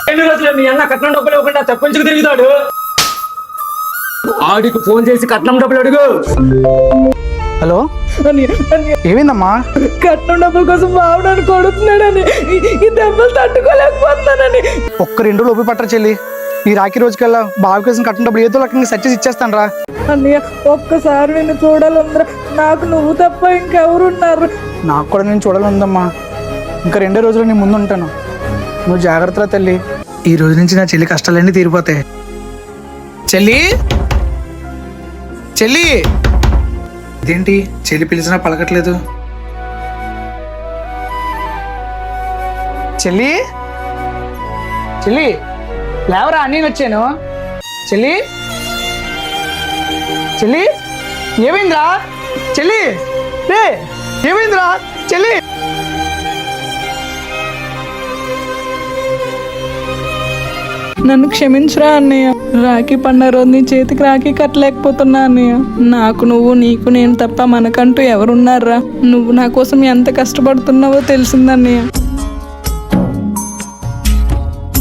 ఎన్ని రోజులు మీ అన్న కట్నం డబ్బులు ఇవ్వకుండా తప్పించుకు తిరుగుతాడు. ఆడికి ఫోన్ చేసి కట్నం డబ్బులు అడుగు. హలో, ఏమైందమ్మా? కట్నం డబ్బుల కోసం బావడాన్ని కొడుతున్నాడని, ఈ దెబ్బలు తట్టుకోలేకపోతున్నానని. ఒక్క 2 రోజులు ఓపి పట్టరా చెల్లి. ఈ రాఖీ రోజుకల్లా బావి కోసం కట్టిన డబ్బులు ఏదో రకంగా సెట్ చేసి ఇచ్చేస్తాను రా. అన్నయ్య ఒక్కసారి నేను చూడాలందరూ, నాకు నువ్వు తప్ప ఇంకెవరున్నారు? నాకు కూడా నేను చూడాలందమ్మా. ఇంకా 2 రోజులు నేను ముందు ఉంటాను. నువ్వు జాగ్రత్తగా తల్లి. ఈ రోజు నుంచి నా చెల్లి కష్టాలన్నీ తీరిపోతాయి. చెల్లి, చెల్లి, ఇదేంటి చెల్లి పిలిచినా పలకట్లేదు? చెల్లి, చెల్లి లేవరా, నేను వచ్చాను. చెల్లి, చెల్లి ఏమైందిరా? చెల్లి రే, ఏమైందిరా చెల్లి? నన్ను క్షమించరా అన్నయ్య. రాఖీ పండుగ రోజు నీ చేతికి రాఖీ కట్టలేకపోతున్నా అన్నయ్య. నాకు నువ్వు, నీకు నేను తప్ప మనకంటూ ఎవరున్నారా? నువ్వు నా కోసం ఎంత కష్టపడుతున్నావో తెలిసిందన్నయ్య.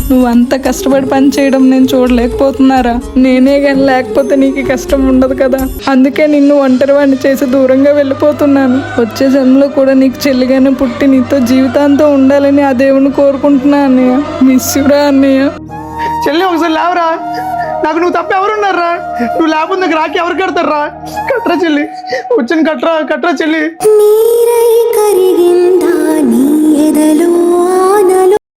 నువ్వు అంత కష్టపడి పని చేయడం నేను చూడలేకపోతున్నారా? నేనే కానీ లేకపోతే నీకు కష్టం ఉండదు కదా. అందుకే నిన్ను ఒంటరివాడిని చేసి దూరంగా వెళ్ళిపోతున్నాను. వచ్చే జన్మలో కూడా నీకు చెల్లిగానే పుట్టి నీతో జీవితాంతం ఉండాలని ఆ దేవుని కోరుకుంటున్నా అన్నయ్య. మిస్ యురా అన్నయ్య. చెల్లి ఒకసారి లేవరా. నాకు నువ్వు తప్ప ఎవరున్నారా? నువ్వు లేకపోతే నాకు రాఖీ ఎవరు కడతారా? కట్టరా చెల్లి, వచ్చాను. కట్టరా చెల్లి. నీరై కరిగిందా నీ ఎదలో